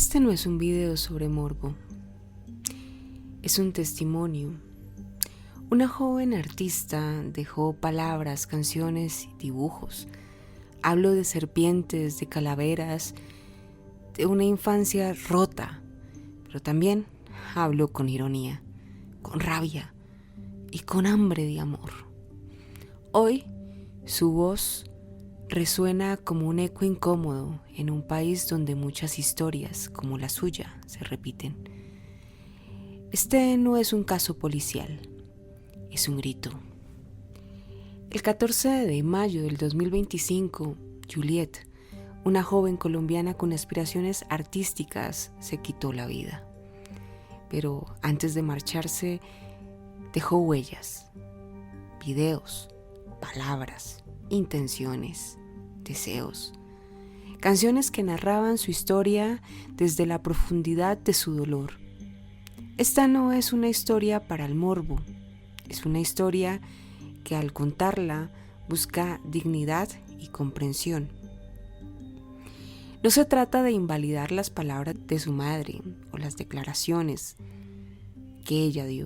Este no es un video sobre morbo, es un testimonio. Una joven artista dejó palabras, canciones y dibujos. Hablo de serpientes, de calaveras, de una infancia rota, pero también hablo con ironía, con rabia y con hambre de amor. Hoy su voz resuena como un eco incómodo en un país donde muchas historias, como la suya, se repiten. Este no es un caso policial, es un grito. El 14 de mayo del 2025, Juliet, una joven colombiana con aspiraciones artísticas, se quitó la vida. Pero antes de marcharse, dejó huellas, videos, palabras, intenciones, deseos, canciones que narraban su historia desde la profundidad de su dolor. Esta no es una historia para el morbo, es una historia que al contarla busca dignidad y comprensión. No se trata de invalidar las palabras de su madre o las declaraciones que ella dio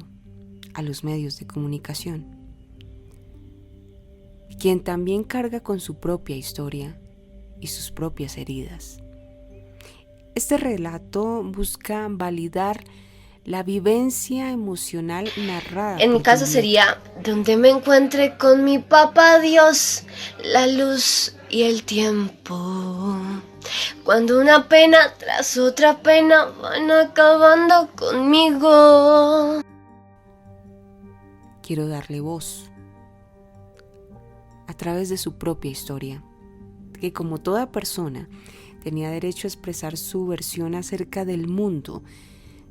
a los medios de comunicación, quien también carga con su propia historia y sus propias heridas. Este relato busca validar la vivencia emocional narrada. En mi caso sería donde me encuentre con mi papá Dios, la luz y el tiempo. Cuando una pena tras otra pena van acabando conmigo. Quiero darle voz a través de su propia historia, que como toda persona tenía derecho a expresar su versión acerca del mundo,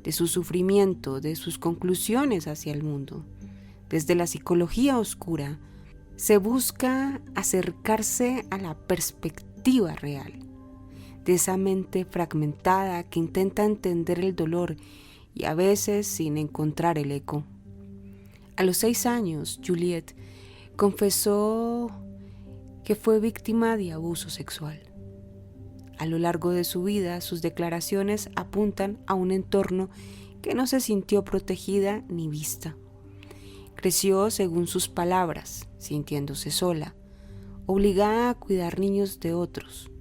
de su sufrimiento, de sus conclusiones hacia el mundo. Desde la psicología oscura se busca acercarse a la perspectiva real, de esa mente fragmentada que intenta entender el dolor y a veces sin encontrar el eco. A los 6 años, Juliet confesó que fue víctima de abuso sexual. A lo largo de su vida, sus declaraciones apuntan a un entorno que no se sintió protegida ni vista. Creció, según sus palabras, sintiéndose sola, obligada a cuidar niños de otros,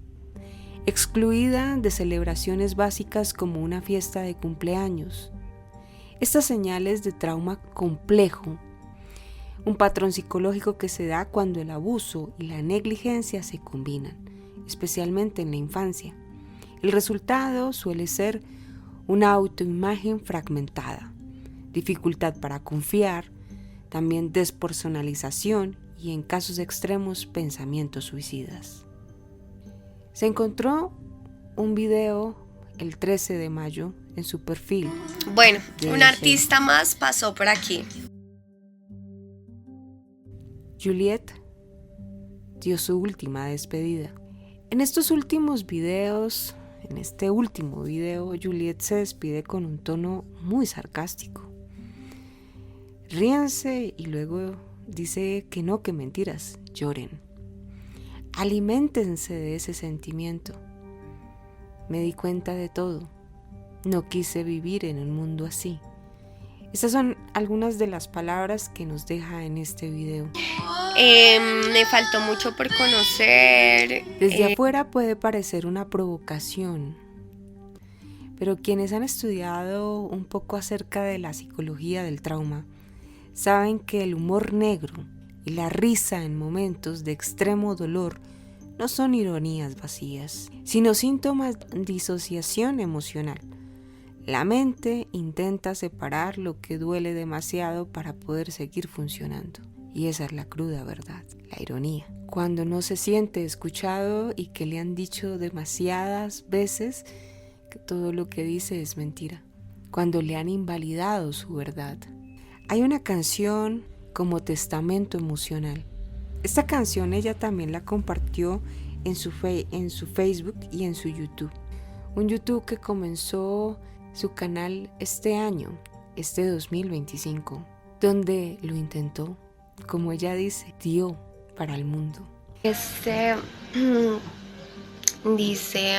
excluida de celebraciones básicas como una fiesta de cumpleaños. Estas señales de trauma complejo, un patrón psicológico que se da cuando el abuso y la negligencia se combinan, especialmente en la infancia. El resultado suele ser una autoimagen fragmentada, dificultad para confiar, también despersonalización y en casos extremos pensamientos suicidas. Se encontró un video el 13 de mayo en su perfil. Bueno, un artista más pasó por aquí. Juliet dio su última despedida. En estos últimos videos, en este último video, Juliet se despide con un tono muy sarcástico. Ríanse y luego dice que no, que mentiras, lloren. Aliméntense de ese sentimiento. Me di cuenta de todo. No quise vivir en un mundo así. Estas son algunas de las palabras que nos deja en este video. Me faltó mucho por conocer. Desde afuera puede parecer una provocación, pero quienes han estudiado un poco acerca de la psicología del trauma saben que el humor negro y la risa en momentos de extremo dolor no son ironías vacías, sino síntomas de disociación emocional. La mente intenta separar lo que duele demasiado para poder seguir funcionando. Y esa es la cruda verdad, la ironía. Cuando no se siente escuchado y que le han dicho demasiadas veces que todo lo que dice es mentira. Cuando le han invalidado su verdad. Hay una canción como testamento emocional. Esta canción ella también la compartió en su Facebook y en su YouTube. Un YouTube que comenzó su canal este año, este 2025, donde lo intentó, como ella dice, dio para el mundo. Dice,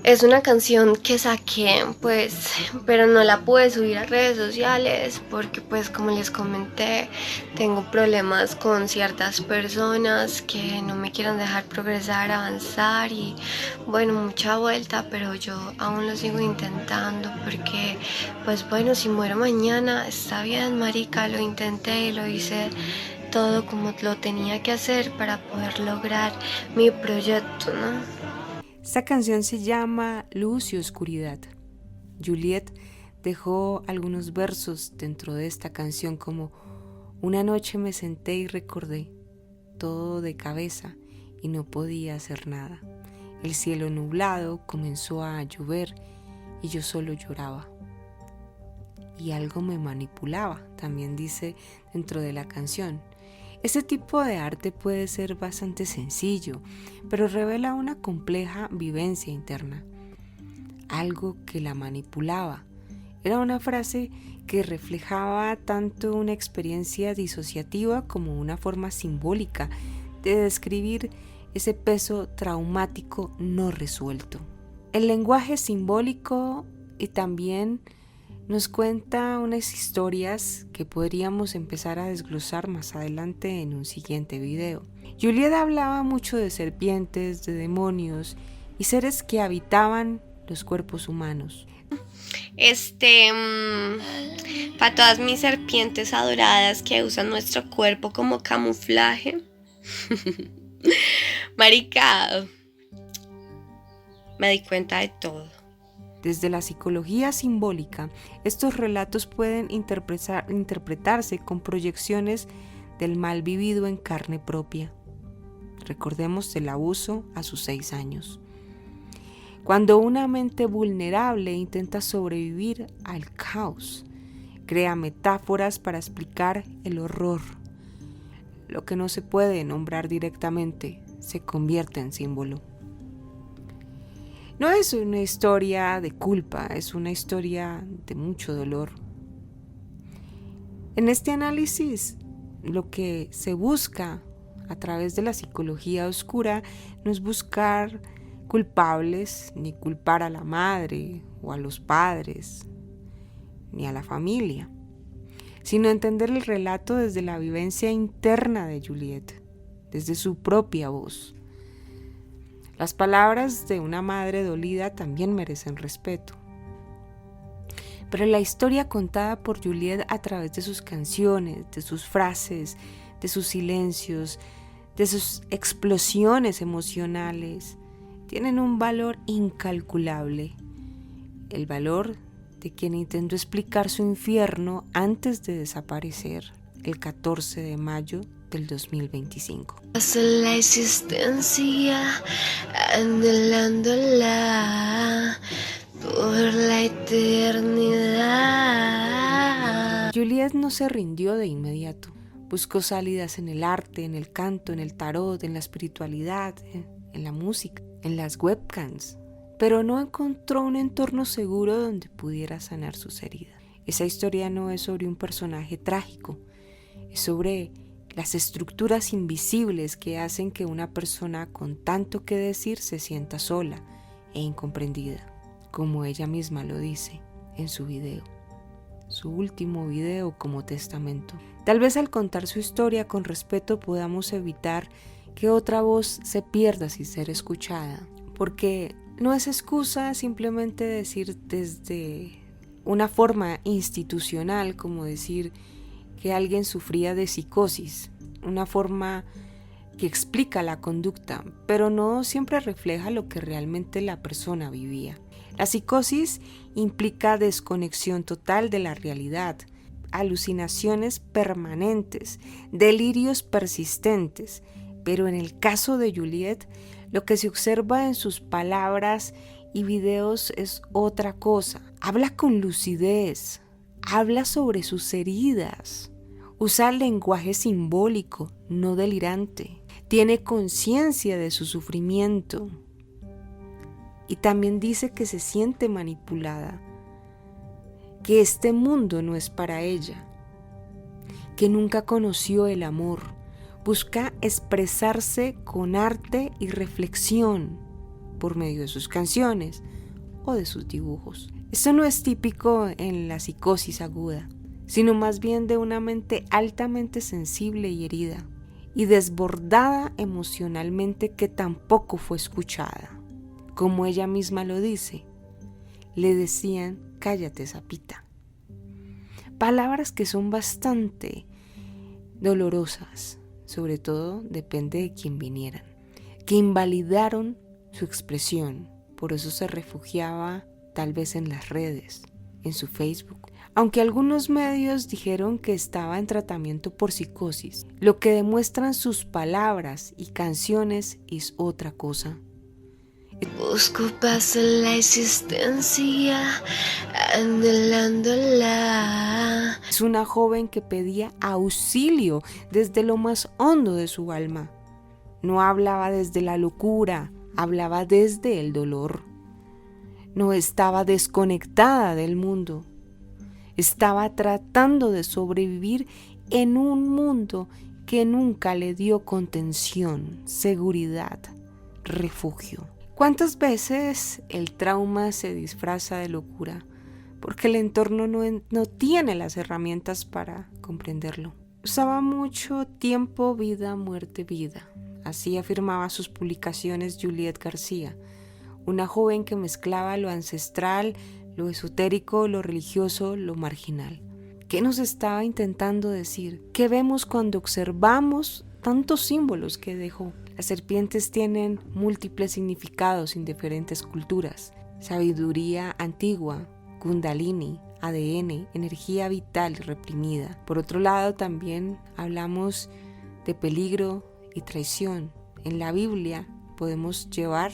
Es una canción que saqué, pues, pero no la pude subir a redes sociales porque, pues, como les comenté, tengo problemas con ciertas personas que no me quieren dejar progresar, avanzar y, bueno, mucha vuelta, pero yo aún lo sigo intentando porque, pues, bueno, si muero mañana, está bien, marica, lo intenté y lo hice todo como lo tenía que hacer para poder lograr mi proyecto, ¿no? Esta canción se llama Luz y Oscuridad. Juliet dejó algunos versos dentro de esta canción como: una noche me senté y recordé todo de cabeza y no podía hacer nada. El cielo nublado comenzó a llover y yo solo lloraba. Y algo me manipulaba, también dice dentro de la canción. Este tipo de arte puede ser bastante sencillo, pero revela una compleja vivencia interna, algo que la manipulaba. Era una frase que reflejaba tanto una experiencia disociativa como una forma simbólica de describir ese peso traumático no resuelto. El lenguaje simbólico y también nos cuenta unas historias que podríamos empezar a desglosar más adelante en un siguiente video. Juliet hablaba mucho de serpientes, de demonios y seres que habitaban los cuerpos humanos. Para todas mis serpientes adoradas que usan nuestro cuerpo como camuflaje. Marica, me di cuenta de todo. Desde la psicología simbólica, estos relatos pueden interpretarse con proyecciones del mal vivido en carne propia. Recordemos el abuso a sus 6 años. Cuando una mente vulnerable intenta sobrevivir al caos, crea metáforas para explicar el horror. Lo que no se puede nombrar directamente se convierte en símbolo. No es una historia de culpa, es una historia de mucho dolor. En este análisis, lo que se busca a través de la psicología oscura no es buscar culpables, ni culpar a la madre o a los padres, ni a la familia, sino entender el relato desde la vivencia interna de Juliet, desde su propia voz. Las palabras de una madre dolida también merecen respeto. Pero la historia contada por Juliet a través de sus canciones, de sus frases, de sus silencios, de sus explosiones emocionales, tienen un valor incalculable. El valor de quien intentó explicar su infierno antes de desaparecer el 14 de mayo del 2025. Paso la existencia anhelándola por la eternidad. Juliet no se rindió de inmediato. Buscó salidas en el arte, en el canto, en el tarot, en la espiritualidad, en la música, en las webcams, pero no encontró un entorno seguro donde pudiera sanar sus heridas. Esa historia no es sobre un personaje trágico, es sobre las estructuras invisibles que hacen que una persona con tanto que decir se sienta sola e incomprendida, como ella misma lo dice en su video, su último video como testamento. Tal vez al contar su historia con respeto podamos evitar que otra voz se pierda sin ser escuchada, porque no es excusa simplemente decir desde una forma institucional, como decir que alguien sufría de psicosis, una forma que explica la conducta, pero no siempre refleja lo que realmente la persona vivía. La psicosis implica desconexión total de la realidad, alucinaciones permanentes, delirios persistentes, pero en el caso de Juliet, lo que se observa en sus palabras y videos es otra cosa. Habla con lucidez, habla sobre sus heridas, usa lenguaje simbólico, no delirante, tiene conciencia de su sufrimiento y también dice que se siente manipulada, que este mundo no es para ella, que nunca conoció el amor, busca expresarse con arte y reflexión, por medio de sus canciones o de sus dibujos. Esto no es típico en la psicosis aguda, sino más bien de una mente altamente sensible y herida, y desbordada emocionalmente, que tampoco fue escuchada. Como ella misma lo dice, le decían: cállate, sapita. Palabras que son bastante dolorosas, sobre todo depende de quién vinieran, que invalidaron su expresión. Por eso se refugiaba tal vez en las redes, en su Facebook. Aunque algunos medios dijeron que estaba en tratamiento por psicosis, lo que demuestran sus palabras y canciones es otra cosa. Busco paz en la existencia, anhelándola. Es una joven que pedía auxilio desde lo más hondo de su alma. No hablaba desde la locura, hablaba desde el dolor. No estaba desconectada del mundo. Estaba tratando de sobrevivir en un mundo que nunca le dio contención, seguridad, refugio. ¿Cuántas veces el trauma se disfraza de locura? Porque el entorno no tiene las herramientas para comprenderlo. Usaba mucho tiempo, vida, muerte, vida. Así afirmaba sus publicaciones Juliet García, una joven que mezclaba lo ancestral, lo esotérico, lo religioso, lo marginal. ¿Qué nos estaba intentando decir? ¿Qué vemos cuando observamos tantos símbolos que dejó? Las serpientes tienen múltiples significados en diferentes culturas. Sabiduría antigua, Kundalini, ADN, energía vital reprimida. Por otro lado, también hablamos de peligro y traición. En la Biblia podemos llevar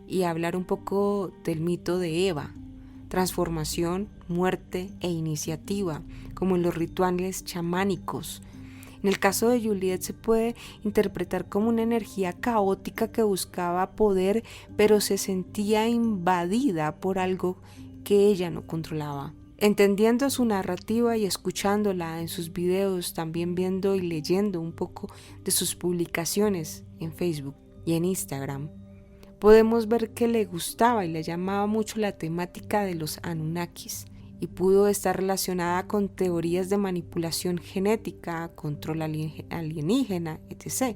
y hablar un poco del mito de Eva, transformación, muerte e iniciativa, como en los rituales chamánicos. En el caso de Juliet se puede interpretar como una energía caótica que buscaba poder, pero se sentía invadida por algo que ella no controlaba. Entendiendo su narrativa y escuchándola en sus videos, también viendo y leyendo un poco de sus publicaciones en Facebook y en Instagram, podemos ver que le gustaba y le llamaba mucho la temática de los Anunnakis, y pudo estar relacionada con teorías de manipulación genética, control alienígena, etc.,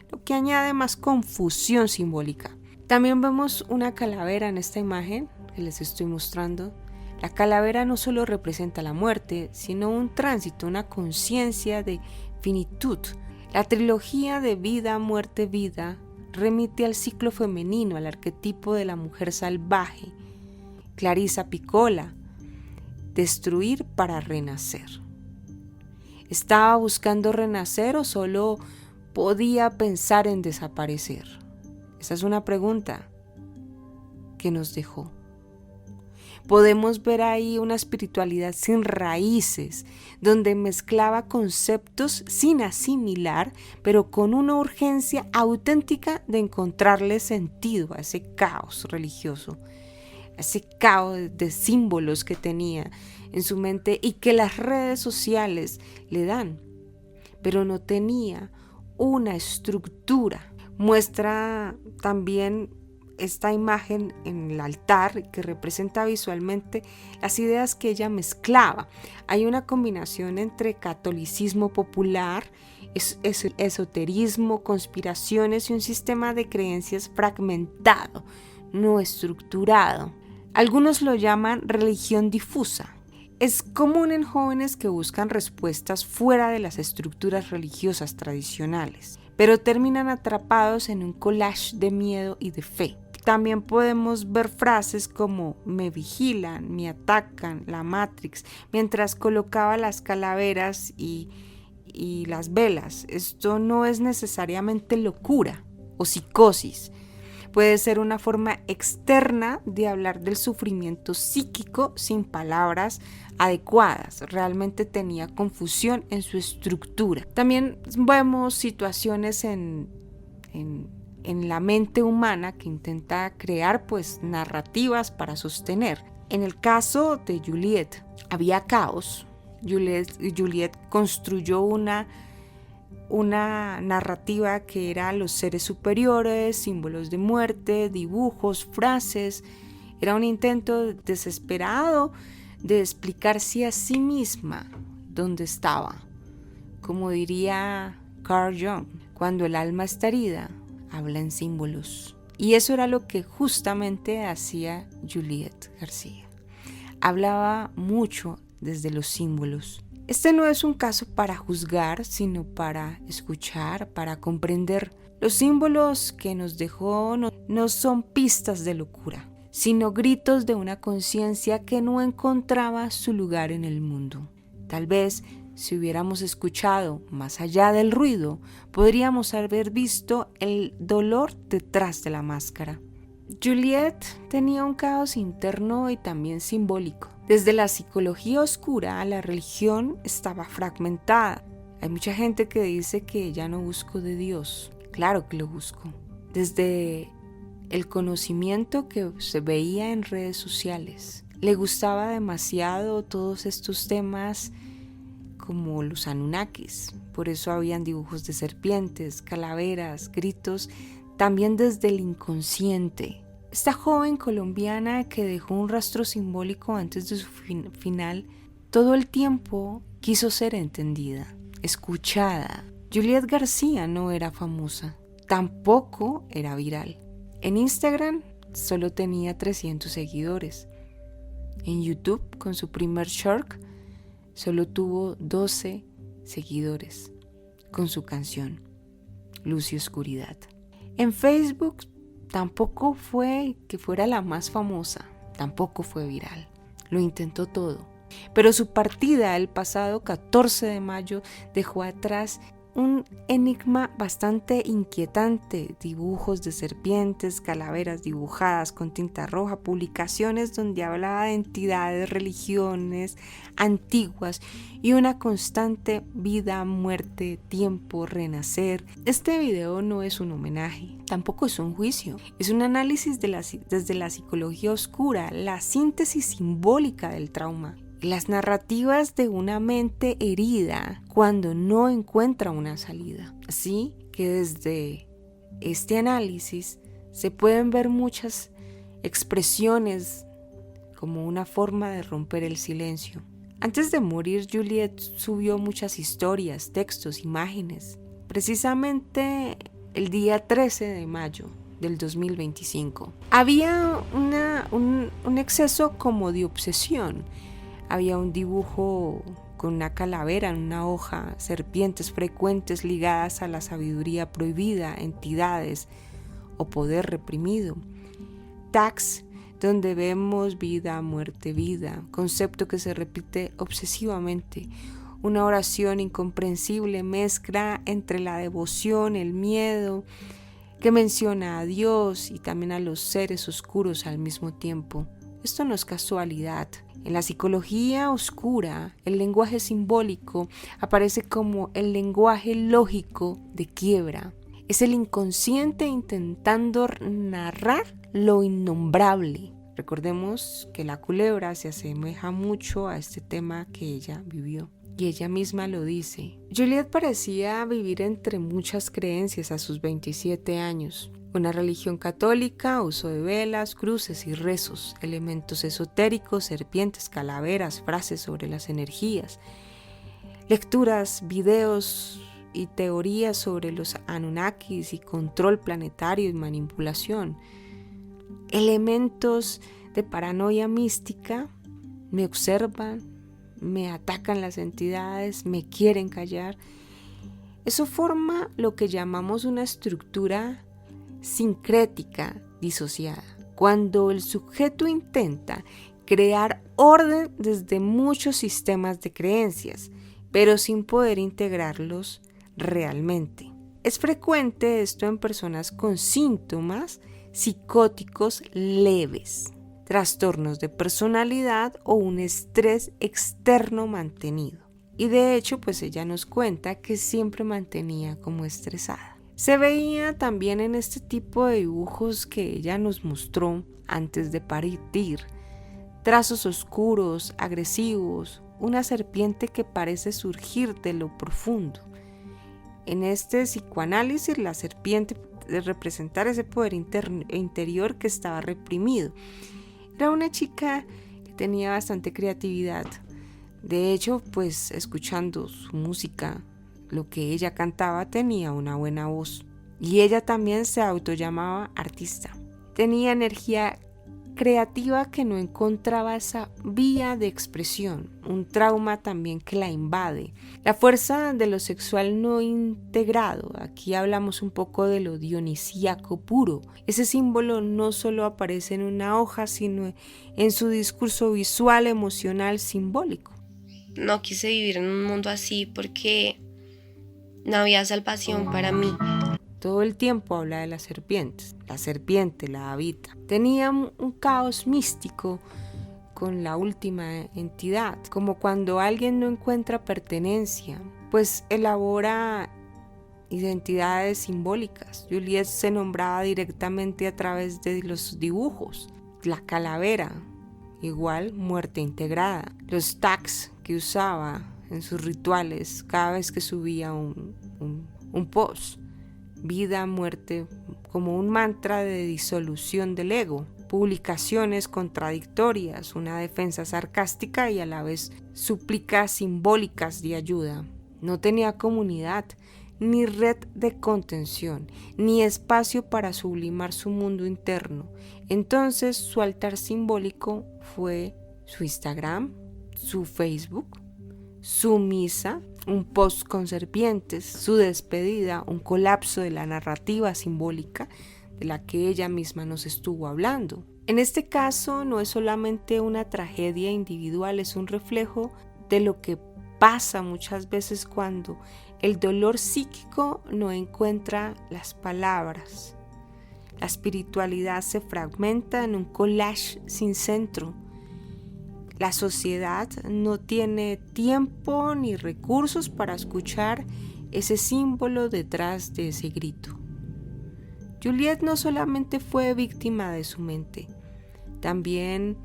lo que añade más confusión simbólica. También vemos una calavera en esta imagen que les estoy mostrando. La calavera no solo representa la muerte, sino un tránsito, una conciencia de finitud. La trilogía de vida, muerte, vida remite al ciclo femenino, al arquetipo de la mujer salvaje. Clarissa Pinkola, destruir para renacer. ¿Estaba buscando renacer o solo podía pensar en desaparecer? Esa es una pregunta que nos dejó. Podemos ver ahí una espiritualidad sin raíces, donde mezclaba conceptos sin asimilar, pero con una urgencia auténtica de encontrarle sentido a ese caos religioso, a ese caos de símbolos que tenía en su mente y que las redes sociales le dan, pero no tenía una estructura. Muestra también esta imagen en el altar que representa visualmente las ideas que ella mezclaba. Hay una combinación entre catolicismo popular, esoterismo, conspiraciones y un sistema de creencias fragmentado, no estructurado. Algunos lo llaman religión difusa. Es común en jóvenes que buscan respuestas fuera de las estructuras religiosas tradicionales, pero terminan atrapados en un collage de miedo y de fe. También podemos ver frases como me vigilan, me atacan, la Matrix, mientras colocaba las calaveras y las velas. Esto no es necesariamente locura o psicosis. Puede ser una forma externa de hablar del sufrimiento psíquico sin palabras adecuadas. Realmente tenía confusión en su estructura. También vemos situaciones en la mente humana que intenta crear narrativas para sostener. En el caso de Juliet había caos. Juliet construyó una una narrativa que era los seres superiores, símbolos de muerte, dibujos, frases. Era un intento desesperado de explicarse a sí misma dónde estaba. Como diría Carl Jung, cuando el alma está herida, habla en símbolos. Y eso era lo que justamente hacía Juliet García. Hablaba mucho desde los símbolos. Este no es un caso para juzgar, sino para escuchar, para comprender. Los símbolos que nos dejó no son pistas de locura, sino gritos de una conciencia que no encontraba su lugar en el mundo. Tal vez, si hubiéramos escuchado más allá del ruido, podríamos haber visto el dolor detrás de la máscara. Juliet tenía un caos interno y también simbólico. Desde la psicología oscura, la religión estaba fragmentada. Hay mucha gente que dice que ya no busco de Dios. Claro que lo busco. Desde el conocimiento que se veía en redes sociales. Le gustaba demasiado todos estos temas como los Anunnakis. Por eso habían dibujos de serpientes, calaveras, gritos, también desde el inconsciente. Esta joven colombiana que dejó un rastro simbólico antes de su final, todo el tiempo quiso ser entendida, escuchada. Juliet García no era famosa, tampoco era viral. En Instagram solo tenía 300 seguidores. En YouTube, con su primer short, solo tuvo 12 seguidores con su canción Luz y Oscuridad. En Facebook tampoco fue que fuera la más famosa, tampoco fue viral. Lo intentó todo. Pero su partida el pasado 14 de mayo dejó atrás un enigma bastante inquietante: dibujos de serpientes, calaveras dibujadas con tinta roja, publicaciones donde hablaba de entidades, religiones antiguas y una constante vida, muerte, tiempo, renacer. Este video no es un homenaje, tampoco es un juicio, es un análisis desde la psicología oscura, la síntesis simbólica del trauma. Las narrativas de una mente herida cuando no encuentra una salida. Así que desde este análisis se pueden ver muchas expresiones como una forma de romper el silencio. Antes de morir, Juliet subió muchas historias, textos, imágenes. Precisamente el día 13 de mayo del 2025. Había un exceso como de obsesión. Había un dibujo con una calavera en una hoja, serpientes frecuentes ligadas a la sabiduría prohibida, entidades o poder reprimido. Tags donde vemos vida, muerte, vida, concepto que se repite obsesivamente. Una oración incomprensible mezcla entre la devoción, el miedo, que menciona a Dios y también a los seres oscuros al mismo tiempo. Esto no es casualidad. En la psicología oscura, el lenguaje simbólico aparece como el lenguaje lógico de quiebra. Es el inconsciente intentando narrar lo innombrable. Recordemos que la culebra se asemeja mucho a este tema que ella vivió. Y ella misma lo dice. Juliet parecía vivir entre muchas creencias a sus 27 años. Una religión católica, uso de velas, cruces y rezos, elementos esotéricos, serpientes, calaveras, frases sobre las energías, lecturas, videos y teorías sobre los Anunnakis y control planetario y manipulación, elementos de paranoia mística. Me observan, me atacan las entidades, me quieren callar. Eso forma lo que llamamos una estructura sincrética disociada, cuando el sujeto intenta crear orden desde muchos sistemas de creencias, pero sin poder integrarlos realmente. Es frecuente esto en personas con síntomas psicóticos leves, trastornos de personalidad o un estrés externo mantenido. Y de hecho, pues ella nos cuenta que siempre mantenía como estresada. Se veía también en este tipo de dibujos que ella nos mostró antes de partir, trazos oscuros, agresivos, una serpiente que parece surgir de lo profundo. En este psicoanálisis, la serpiente de representar ese poder interior que estaba reprimido. Era una chica que tenía bastante creatividad. De hecho, pues escuchando su música, lo que ella cantaba, tenía una buena voz. Y ella también se autollamaba artista. Tenía energía creativa que no encontraba esa vía de expresión, un trauma también que la invade. La fuerza de lo sexual no integrado, aquí hablamos un poco de lo dionisíaco puro. Ese símbolo no solo aparece en una hoja, sino en su discurso visual, emocional, simbólico. No quise vivir en un mundo así porque no había salvación para mí. Todo el tiempo habla de las serpientes. La serpiente la habita. Tenía un caos místico con la última entidad, como cuando alguien no encuentra pertenencia, pues elabora identidades simbólicas. Juliette se nombraba directamente a través de los dibujos. La calavera, igual muerte integrada. Los tags que usaba en sus rituales cada vez que subía un post. Vida, muerte, como un mantra de disolución del ego. Publicaciones contradictorias, una defensa sarcástica y a la vez súplicas simbólicas de ayuda. No tenía comunidad, ni red de contención, ni espacio para sublimar su mundo interno. Entonces su altar simbólico fue su Instagram, su Facebook, su misa, un post con serpientes, su despedida, un colapso de la narrativa simbólica de la que ella misma nos estuvo hablando. En este caso no es solamente una tragedia individual, es un reflejo de lo que pasa muchas veces cuando el dolor psíquico no encuentra las palabras. La espiritualidad se fragmenta en un collage sin centro. La sociedad no tiene tiempo ni recursos para escuchar ese símbolo detrás de ese grito. Juliette no solamente fue víctima de su mente, también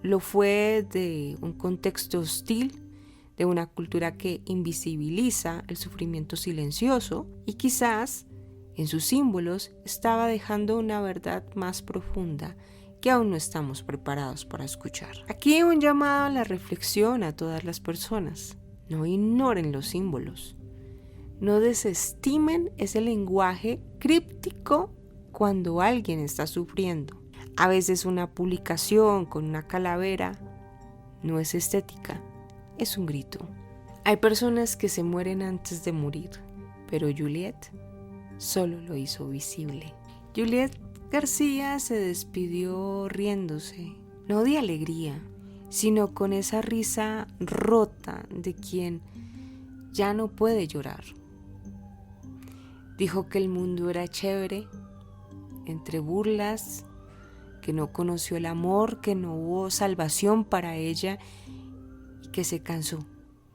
lo fue de un contexto hostil, de una cultura que invisibiliza el sufrimiento silencioso y quizás en sus símbolos estaba dejando una verdad más profunda que aún no estamos preparados para escuchar. Aquí un llamado a la reflexión a todas las personas. No ignoren los símbolos. No desestimen ese lenguaje críptico cuando alguien está sufriendo. A veces una publicación con una calavera no es estética, es un grito. Hay personas que se mueren antes de morir, pero Juliette solo lo hizo visible. Juliette García se despidió riéndose, no de alegría, sino con esa risa rota de quien ya no puede llorar. Dijo que el mundo era chévere, entre burlas, que no conoció el amor, que no hubo salvación para ella y que se cansó.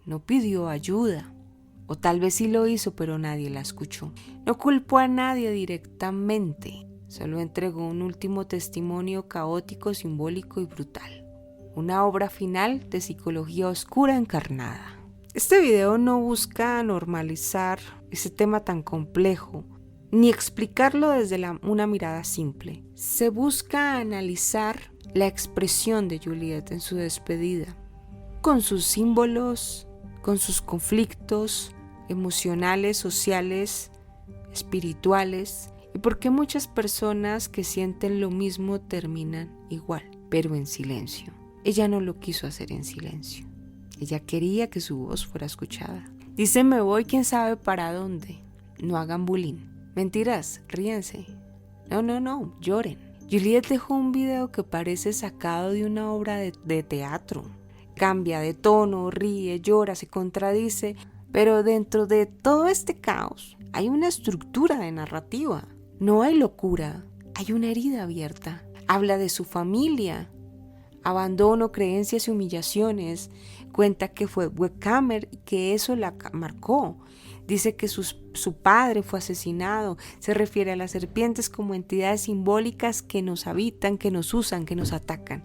No pidió ayuda, o tal vez sí lo hizo, pero nadie la escuchó. No culpó a nadie directamente. Solo entregó un último testimonio caótico, simbólico y brutal. Una obra final de psicología oscura encarnada. Este video no busca normalizar ese tema tan complejo, ni explicarlo desde una mirada simple. Se busca analizar la expresión de Juliette en su despedida, con sus símbolos, con sus conflictos emocionales, sociales, espirituales, y por qué muchas personas que sienten lo mismo terminan igual, pero en silencio. Ella no lo quiso hacer en silencio. Ella quería que su voz fuera escuchada. Dice: me voy quién sabe para dónde. No hagan bullying. Mentiras, ríense. No, lloren. Juliette dejó un video que parece sacado de una obra de teatro. Cambia de tono, ríe, llora, se contradice, pero dentro de todo este caos hay una estructura de narrativa. No hay locura, hay una herida abierta. Habla de su familia, abandono, creencias y humillaciones. Cuenta que fue webcamer y que eso la marcó. Dice que su padre fue asesinado. Se refiere a las serpientes como entidades simbólicas que nos habitan, que nos usan, que nos atacan.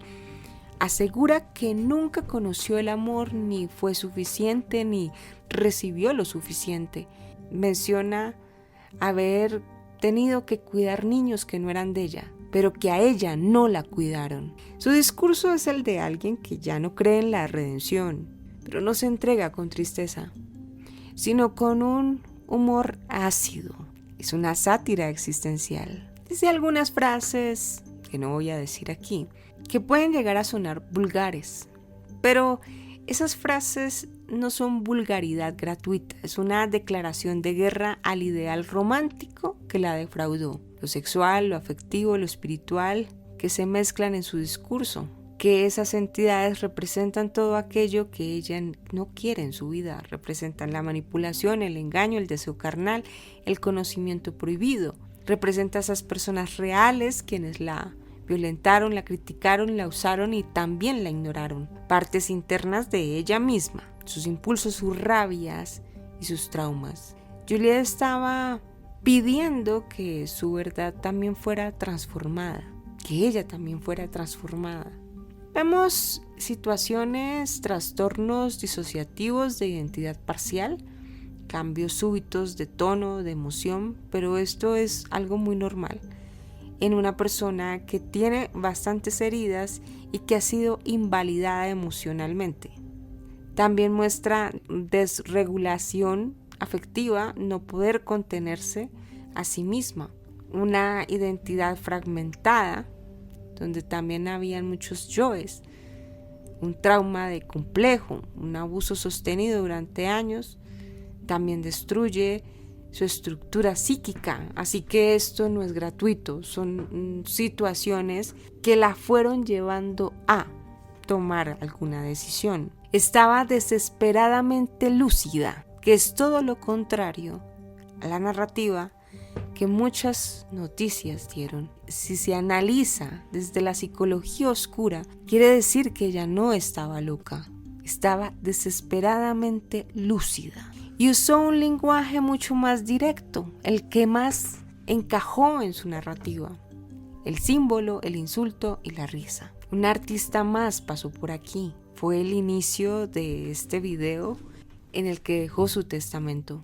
Asegura que nunca conoció el amor, ni fue suficiente, ni recibió lo suficiente. menciona haber tenido que cuidar niños que no eran de ella, pero que a ella no la cuidaron. Su discurso es el de alguien que ya no cree en la redención, pero no se entrega con tristeza, sino con un humor ácido. Es una sátira existencial. Dice algunas frases, que no voy a decir aquí, que pueden llegar a sonar vulgares, pero esas frases no son vulgaridad gratuita, es una declaración de guerra al ideal romántico que la defraudó. Lo sexual, lo afectivo, lo espiritual, que se mezclan en su discurso, que esas entidades representan todo aquello que ella no quiere en su vida, representan la manipulación, el engaño, el deseo carnal, el conocimiento prohibido, representa a esas personas reales quienes la violentaron, la criticaron, la usaron y también la ignoraron, partes internas de ella misma, sus impulsos, sus rabias y sus traumas. Juliet estaba pidiendo que su verdad también fuera transformada, que ella también fuera transformada. Vemos situaciones, trastornos disociativos de identidad parcial, cambios súbitos de tono, de emoción, pero esto es algo muy normal en una persona que tiene bastantes heridas y que ha sido invalidada emocionalmente. También muestra desregulación afectiva, no poder contenerse a sí misma, una identidad fragmentada, donde también habían muchos yoes, un trauma de complejo, un abuso sostenido durante años, también destruye su estructura psíquica, así que esto no es gratuito, son situaciones que la fueron llevando a tomar alguna decisión. Estaba desesperadamente lúcida, que es todo lo contrario a la narrativa que muchas noticias dieron. Si se analiza desde la psicología oscura, quiere decir que ella no estaba loca, estaba desesperadamente lúcida. Y usó un lenguaje mucho más directo, el que más encajó en su narrativa. El símbolo, el insulto y la risa. Un artista más pasó por aquí. Fue el inicio de este video en el que dejó su testamento.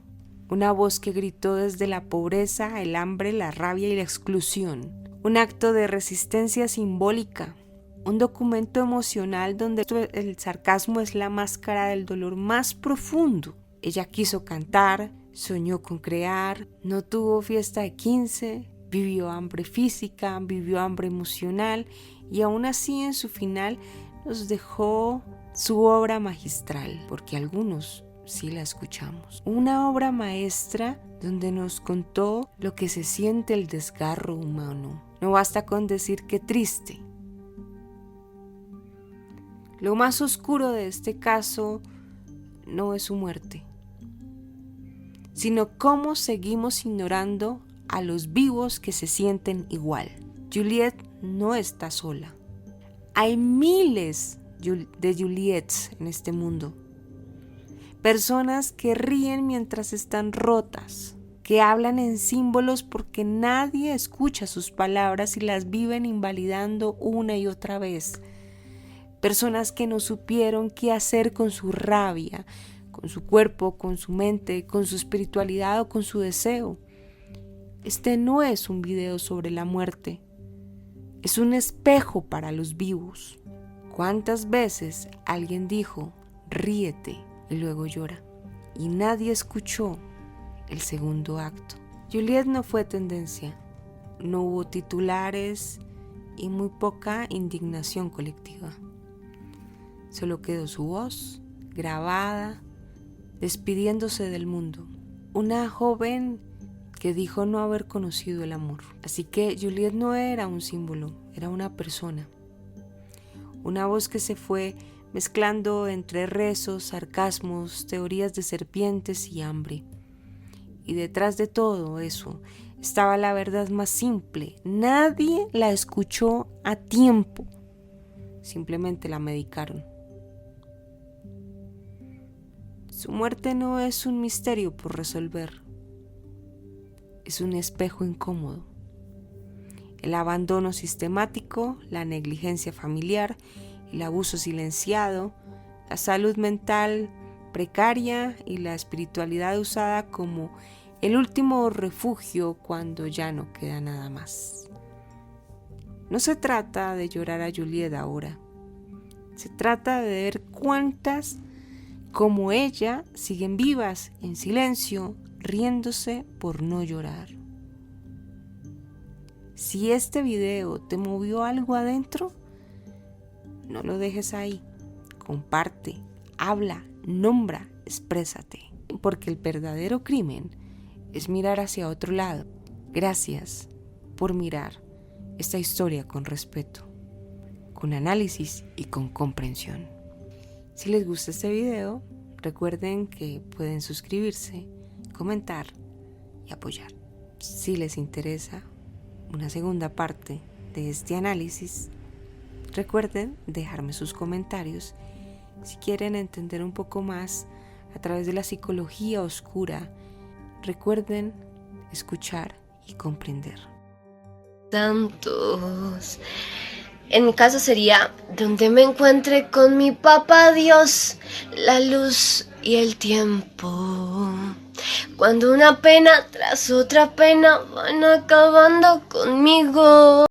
Una voz que gritó desde la pobreza, el hambre, la rabia y la exclusión. Un acto de resistencia simbólica. Un documento emocional donde el sarcasmo es la máscara del dolor más profundo. Ella quiso cantar, soñó con crear, no tuvo fiesta de 15, vivió hambre física, vivió hambre emocional y aún así en su final nos dejó su obra magistral, porque algunos sí la escuchamos. Una obra maestra donde nos contó lo que se siente el desgarro humano. No basta con decir qué triste. Lo más oscuro de este caso no es su muerte, sino cómo seguimos ignorando a los vivos que se sienten igual. Juliet no está sola. Hay miles de Juliets en este mundo. Personas que ríen mientras están rotas, que hablan en símbolos porque nadie escucha sus palabras y las viven invalidando una y otra vez. Personas que no supieron qué hacer con su rabia, con su cuerpo, con su mente, con su espiritualidad o con su deseo. Este no es un video sobre la muerte, es un espejo para los vivos. ¿Cuántas veces alguien dijo, ríete, y luego llora? Y nadie escuchó el segundo acto. Juliet no fue tendencia, no hubo titulares y muy poca indignación colectiva. Solo quedó su voz grabada, despidiéndose del mundo. Una joven que dijo no haber conocido el amor. Así que Juliet no era un símbolo, era una persona. Una voz que se fue mezclando entre rezos, sarcasmos, teorías de serpientes y hambre. Y detrás de todo eso estaba la verdad más simple. Nadie la escuchó a tiempo. Simplemente la medicaron. Su muerte no es un misterio por resolver, es un espejo incómodo. El abandono sistemático, la negligencia familiar, el abuso silenciado, la salud mental precaria y la espiritualidad usada como el último refugio cuando ya no queda nada más. No se trata de llorar a Juliet ahora. Se trata de ver cuántas como ella siguen vivas, en silencio, riéndose por no llorar. Si este video te movió algo adentro, no lo dejes ahí. Comparte, habla, nombra, exprésate. Porque el verdadero crimen es mirar hacia otro lado. Gracias por mirar esta historia con respeto, con análisis y con comprensión. Si les gusta este video, recuerden que pueden suscribirse, comentar y apoyar. Si les interesa una segunda parte de este análisis, recuerden dejarme sus comentarios si quieren entender un poco más a través de la psicología oscura. Recuerden escuchar y comprender. Tantos. En mi caso sería donde me encuentre con mi papá Dios, la luz y el tiempo. Cuando una pena tras otra pena van acabando conmigo.